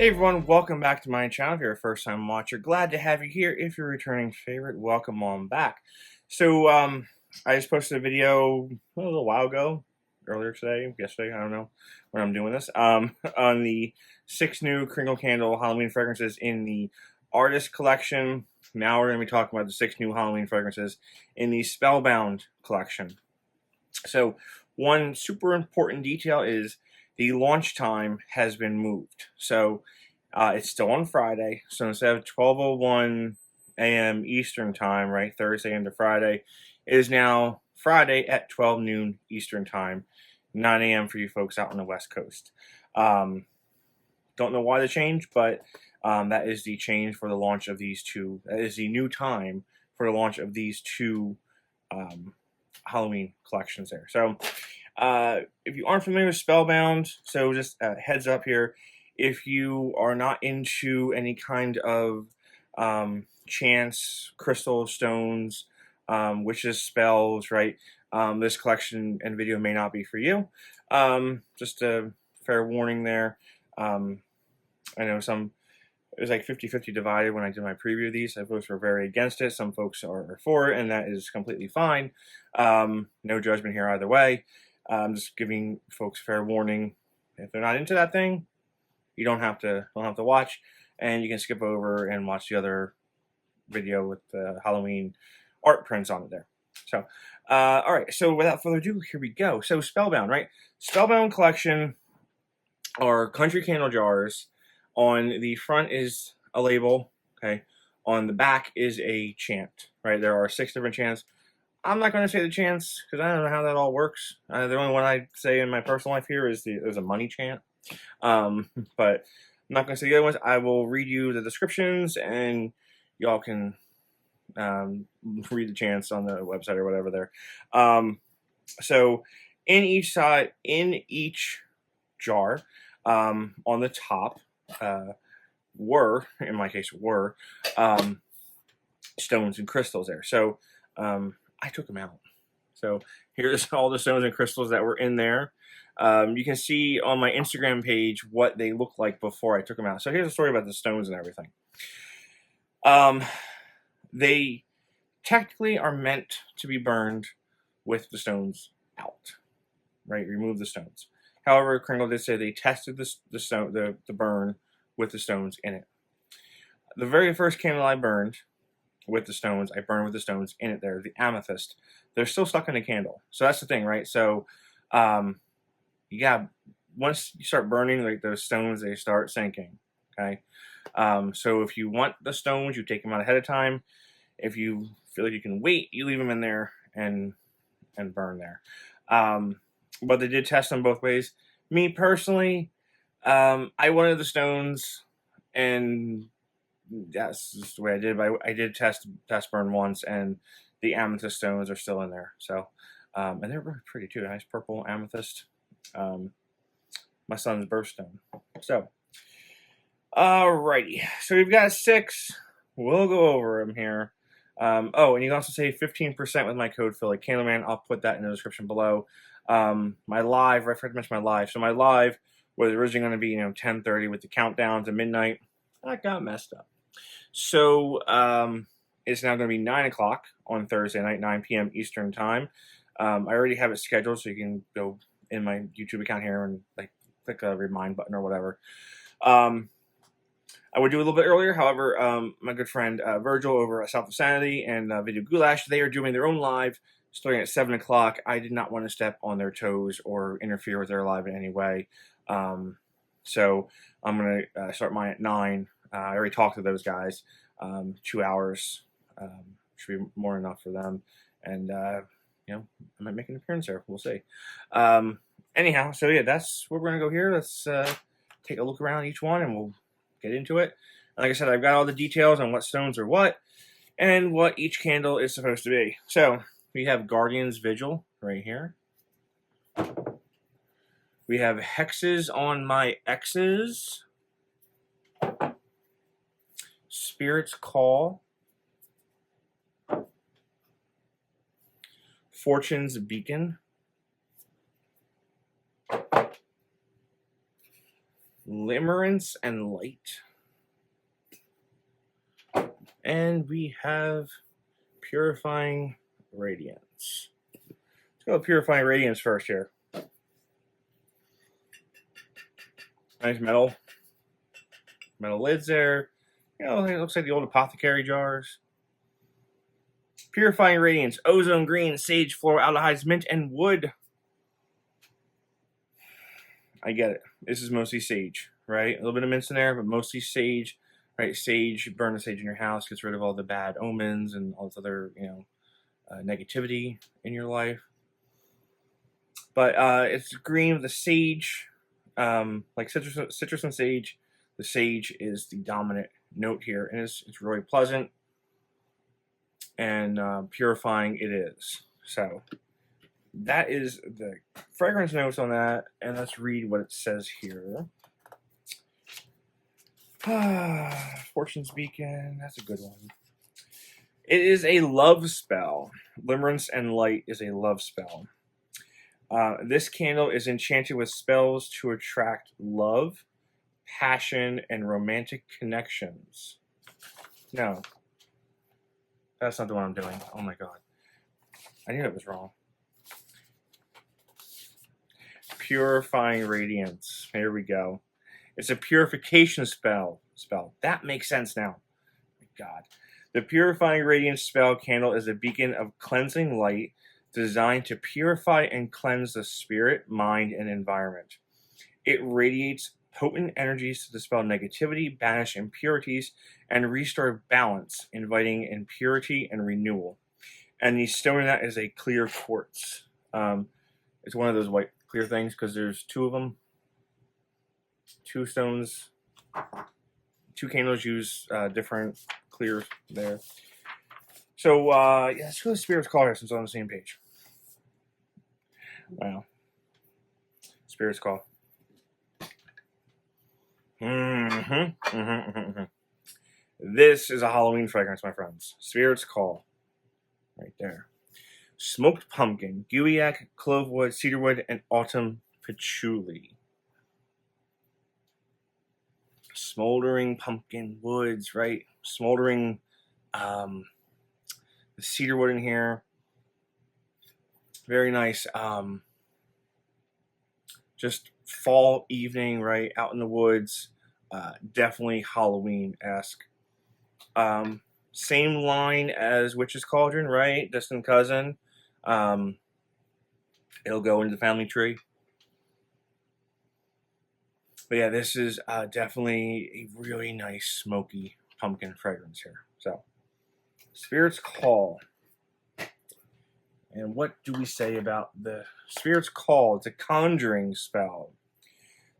Hey everyone, welcome back to my channel. If you're a first time watcher, glad to have you here. If you're a returning favorite, welcome on back. So, I just posted a video a little while ago, earlier today, yesterday, I don't know when I'm doing this, on the 6 new Kringle candle Halloween fragrances in the Artist Collection. Now we're going to be talking about the 6 new Halloween fragrances in the Spellbound collection. So, one super important detail is the launch time has been moved. So it's still on Friday. So instead of 12:01 a.m. Eastern time, right, Thursday into Friday, it is now Friday at 12 noon Eastern time, 9 a.m. for you folks out on the West Coast. Don't know why the change, but that is the change for the launch of these two. That is the new time for the launch of these two Halloween collections there. So if you aren't familiar with Spellbound, so just heads up here, if you are not into any kind of chants, crystal stones, witches, spells, right, this collection and video may not be for you. Just a fair warning there. I know it was like 50-50 divided when I did my preview of these. Some folks were very against it. Some folks are for it, and that is completely fine. No judgment here either way. I'm just giving folks fair warning. If they're not into that thing, you don't have to watch, and you can skip over and watch the other video with the Halloween art prints on it there. So, all right. So without further ado, here we go. So Spellbound, right? Spellbound collection are country candle jars. On the front is a label, okay? On the back is a chant, right? There are 6 different chants. I'm not going to say the chants because I don't know how that all works. The only one I say in my personal life here is there's a money chant. But I'm not going to say the other ones. I will read you the descriptions and y'all can read the chants on the website or whatever there. So in each jar, on the top, in my case, were stones and crystals there. So I took them out. So here's all the stones and crystals that were in there. You can see on my Instagram page what they look like before I took them out. So here's a story about the stones and everything. They technically are meant to be burned with the stones out, right? Remove the stones. However, Kringle did say they tested the burn with the stones in it. The very first candle I burned with the stones, I burned with the stones in it there, the amethyst. They're still stuck in the candle. So that's the thing, right? So, yeah, once you start burning, like those stones, they start sinking, okay? So if you want the stones, you take them out ahead of time. If you feel like you can wait, you leave them in there and burn there. But they did test them both ways. Me personally, I wanted the stones, and that's just the way I did. But I did test burn once, and the amethyst stones are still in there. So, and they're really pretty too. Nice purple amethyst. My son's birthstone. So, alrighty. So we've got 6. We'll go over them here. Oh, and you can also save 15% with my code phillycandleman. I'll put that in the description below. My live, I forgot to mention my live. So my live was originally going to be, 10:30 with the countdown to midnight. That got messed up. So it's now going to be 9 o'clock on Thursday night, 9 p.m. Eastern time. I already have it scheduled, so you can go in my YouTube account here and click a remind button or whatever. I would do a little bit earlier. However, my good friend Virgil over at South of Sanity and Video Goulash, they are doing their own live starting at 7 o'clock. I did not want to step on their toes or interfere with their live in any way. So I'm going to start mine at 9. I already talked to those guys. 2 hours should be more than enough for them. And, I might make an appearance there. We'll see. Anyhow, so yeah, that's where we're going to go here. Let's take a look around each one and we'll get into it. And like I said, I've got all the details on what stones are what and what each candle is supposed to be. So we have Guardian's Vigil right here. We have Hexes on my Exes. Spirit's Call. Fortune's Beacon. Limerence and Light. And we have Purifying Radiance. Let's go with Purifying Radiance first here. Nice metal lids there. You know, it looks like the old apothecary jars. Purifying Radiance, Ozone Green, Sage, Floral, Aldehydes, Mint, and Wood. I get it. This is mostly sage, right? A little bit of mint in there, but mostly sage, right? Sage, you burn the sage in your house, gets rid of all the bad omens and all this other, negativity in your life. But it's green with the sage, like citrus and sage. The sage is the dominant note here, and it's really pleasant and purifying it is. So that is the fragrance notes on that, and let's read what it says here. Fortune's Beacon, that's a good one. It is a love spell. Limerence and Light is a love spell. This candle is enchanted with spells to attract love, passion, and romantic connections. No. That's not the one I'm doing. Oh my god. I knew it was wrong. Purifying Radiance. Here we go. It's a purification spell. That makes sense now. Oh my god. The Purifying Radiance spell candle is a beacon of cleansing light designed to purify and cleanse the spirit, mind, and environment. It radiates potent energies to dispel negativity, banish impurities, and restore balance, inviting in purity and renewal. And the stone in that is a clear quartz. It's one of those white clear things because there's two of them. Two stones. Two candles use different clears there. So, yeah, let's go to Spirit's Call here since we're on the same page. Wow. Spirit's Call. This is a Halloween fragrance, my friends. Spirit's Call. Right there. Smoked pumpkin, Guaiac, Clove wood, Cedarwood, and autumn patchouli. Smoldering pumpkin woods, right? Smoldering the cedarwood in here. Very nice. Just fall evening, right? Out in the woods. Definitely Halloween-esque. Same line as Witch's Cauldron, right? Distant cousin. It'll go into the family tree. But yeah, this is definitely a really nice smoky pumpkin fragrance here. So, Spirit's Call. And what do we say about the Spirit's Call? It's a conjuring spell.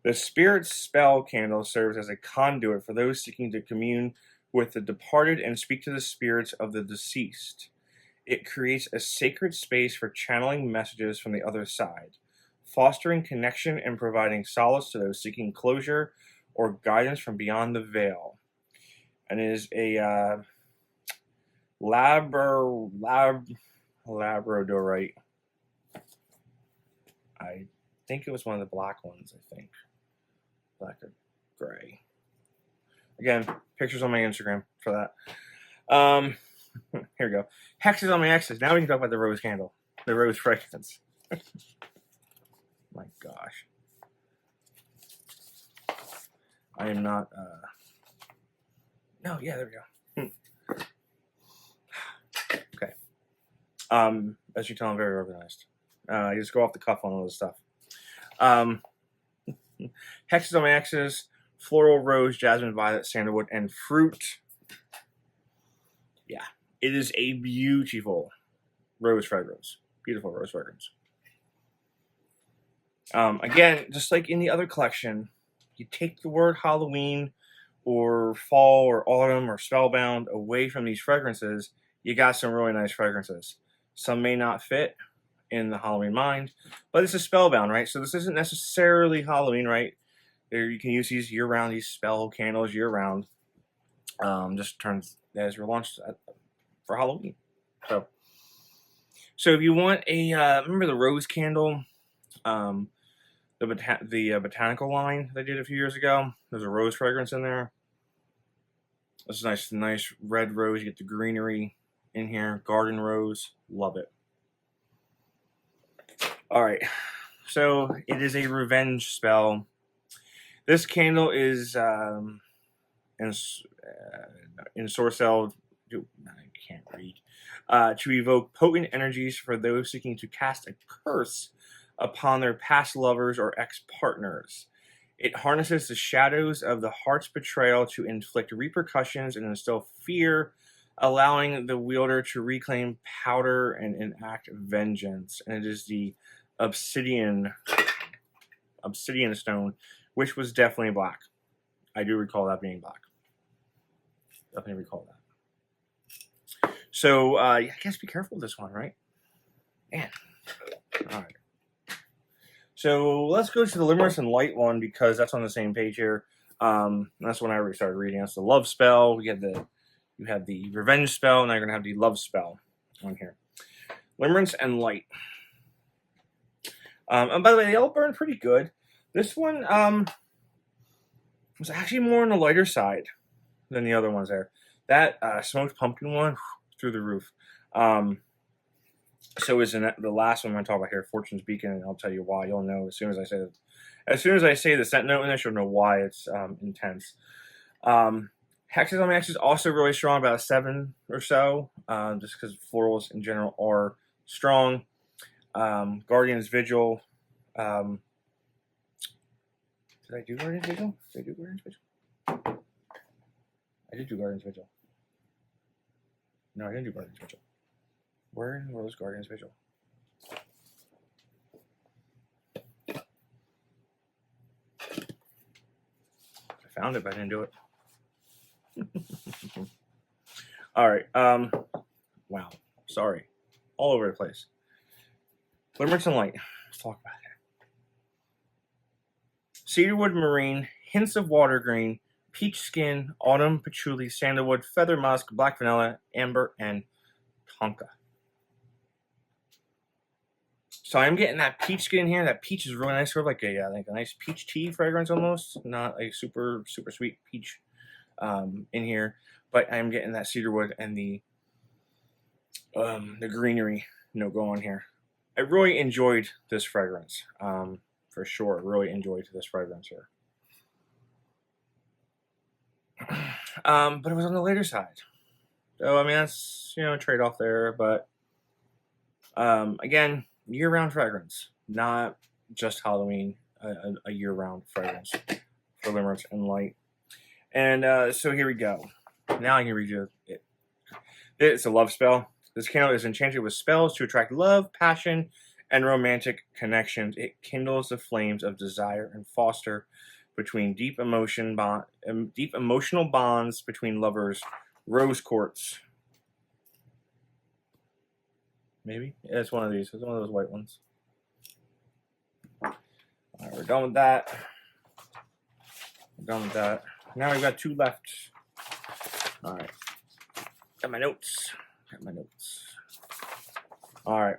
The Spirit's Spell candle serves as a conduit for those seeking to commune with the departed and speak to the spirits of the deceased. It creates a sacred space for channeling messages from the other side, fostering connection and providing solace to those seeking closure or guidance from beyond the veil. And it is a labradorite. I think it was one of the black ones, I think. Black or gray. Again, pictures on my Instagram for that. Here we go. Hexes on my Exes. Now we can talk about the rose candle. The rose fragrance. My gosh. I am not, no, yeah, there we go. Okay. As you tell, I'm very organized. I just go off the cuff on all this stuff. Hexes on my Exes. Floral, Rose, Jasmine, Violet, Sandalwood, and Fruit. Yeah. It is a beautiful rose fragrance. Beautiful rose fragrance. Again, just like in the other collection, you take the word Halloween or fall or autumn or spellbound away from these fragrances, you got some really nice fragrances. Some may not fit in the Halloween mind, but it's a spellbound, right? So this isn't necessarily Halloween, right? There, you can use these year-round, these spell candles year-round. Just turns as relaunched for Halloween. So if you want a, remember the rose candle? the botanical line they did a few years ago. There's a rose fragrance in there. This is nice red rose. You get the greenery in here. Garden rose. Love it. Alright. So, it is a revenge spell. This candle is in Sorcel. I can't read. To evoke potent energies for those seeking to cast a curse upon their past lovers or ex-partners. It harnesses the shadows of the heart's betrayal to inflict repercussions and instill fear, allowing the wielder to reclaim power and enact vengeance. And it is the obsidian stone, which was definitely black. I do recall that being black. Definitely recall that. So, I guess be careful with this one, right? Man. Alright. So, let's go to the Limerence Light one, because that's on the same page here. That's when I already started reading. That's the love spell. You have the revenge spell, and now you're going to have the love spell on here. Limerence Light. And by the way, they all burn pretty good. This one was actually more on the lighter side than the other ones there. That smoked pumpkin one, through the roof. So is the last one I'm going to talk about here, Fortune's Beacon, and I'll tell you why. You'll know as soon as I say it. As soon as I say the scent note in this, you'll know why it's intense. Hexes on Hexes also really strong, about a 7 or so, just because florals in general are strong. Guardian's Vigil. Did I do Guardian's Vigil? Did I do Guardian's Vigil? I did do Guardian's Vigil. No, I didn't do Guardian's Vigil. Where was Guardian's Vigil? I found it, but I didn't do it. Alright, wow. Sorry. All over the place. Limerence Light. Let's talk about it. Cedarwood Marine, hints of water green, peach skin, autumn, patchouli, sandalwood, feather musk, black vanilla, amber, and tonka. So I'm getting that peach skin here. That peach is really nice, sort of like a nice peach tea fragrance almost, not a super sweet peach in here. But I'm getting that cedarwood and the greenery note going here. I really enjoyed this fragrance, for sure. Really enjoyed this fragrance here. But it was on the later side. So, I mean, that's, a trade-off there. But, again, year-round fragrance. Not just Halloween. A year-round fragrance for Limerence Light. And, so here we go. Now I can read you it. It's a love spell. This candle is enchanted with spells to attract love, passion, and romantic connections. It kindles the flames of desire and foster between deep emotional bonds between lovers. Rose quartz. Maybe? Yeah, it's one of these. It's one of those white ones. Alright, we're done with that. Now we've got 2 left. Alright. Got my notes. Alright.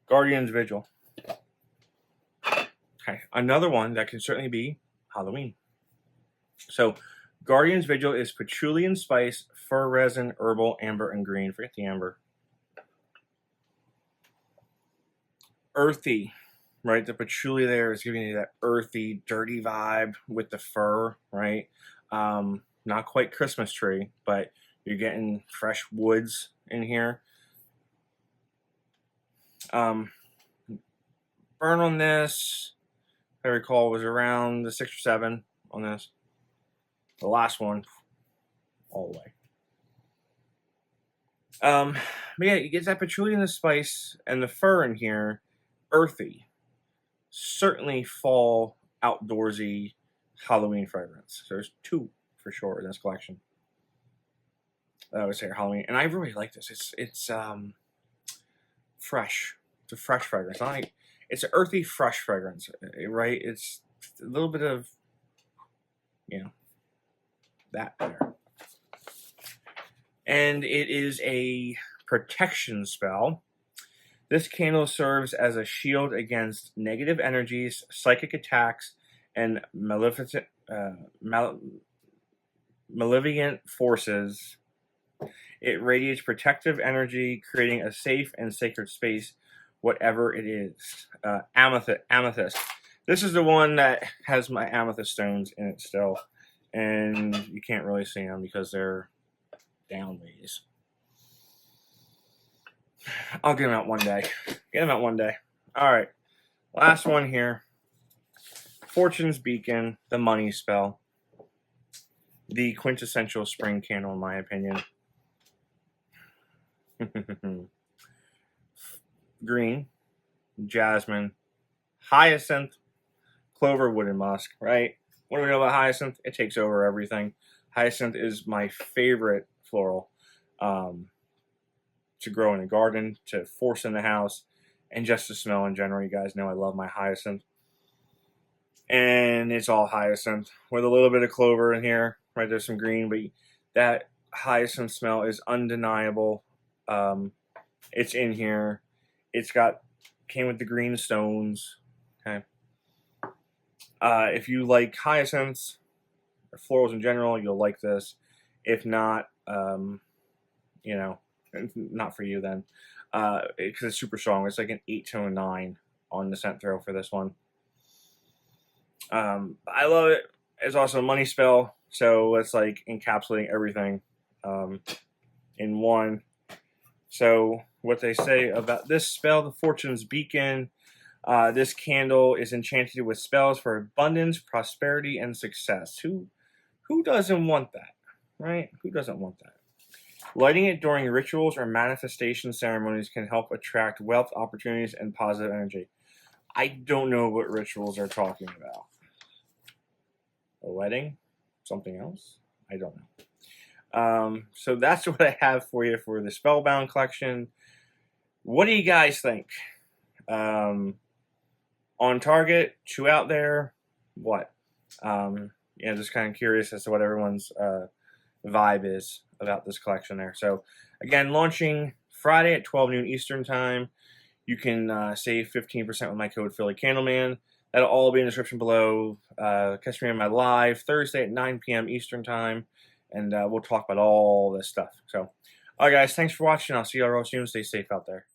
Guardian's Vigil. Okay, another one that can certainly be Halloween. So, Guardian's Vigil is patchouli and spice, fir resin, herbal, amber, and green. Forget the amber. Earthy, right? The patchouli there is giving you that earthy, dirty vibe with the fir, right? Not quite Christmas tree, but you're getting fresh woods in here. Burn on this, if I recall, was around the 6 or 7 on this. The last one, all the way. But yeah, you get that patchouli and the spice and the fir in here, earthy. Certainly fall, outdoorsy, Halloween fragrance. So there's 2 for sure in this collection. I would say Halloween, and I really like this. It's fresh. It's a fresh fragrance. It's an earthy, fresh fragrance, right? It's a little bit of, that there. And it is a protection spell. This candle serves as a shield against negative energies, psychic attacks, and malevolent forces. It radiates protective energy, creating a safe and sacred space, whatever it is. Amethyst. This is the one that has my amethyst stones in it still. And you can't really see them because they're downways. I'll get them out one day. Get them out one day. All right. Last one here. Fortune's Beacon, the money spell. The quintessential spring candle, in my opinion. Green, Jasmine, Hyacinth, Clover, Wood, and Musk, right? What do we know about Hyacinth? It takes over everything. Hyacinth is my favorite floral to grow in a garden, to force in the house, and just to smell in general. You guys know I love my Hyacinth. And it's all Hyacinth with a little bit of Clover in here. Right, there's some green, but that Hyacinth smell is undeniable. It's in here. Came with the green stones. Okay. If you like hyacinths or florals in general, you'll like this. If not, you know, not for you then, because it's super strong. It's like an 8 to a 9 on the scent throw for this one. I love it. It's also a money spell, so it's like encapsulating everything in one. So what they say about this spell, the Fortune's Beacon, this candle is enchanted with spells for abundance, prosperity, and success. Who doesn't want that, right? Who doesn't want that? Lighting it during rituals or manifestation ceremonies can help attract wealth, opportunities, and positive energy. I don't know what rituals are talking about. A wedding? Something else? I don't know. So that's what I have for you for the Spellbound collection. What do you guys think? On target? Chew out there? What? Yeah, just kind of curious as to what everyone's vibe is about this collection there. So again, launching Friday at 12 noon Eastern time. You can save 15% with my code phillycandleman. That'll all be in the description below. Catch me on my live Thursday at 9 p.m. Eastern time, and we'll talk about all this stuff. So, all right, guys, thanks for watching. I'll see you all real soon. Stay safe out there.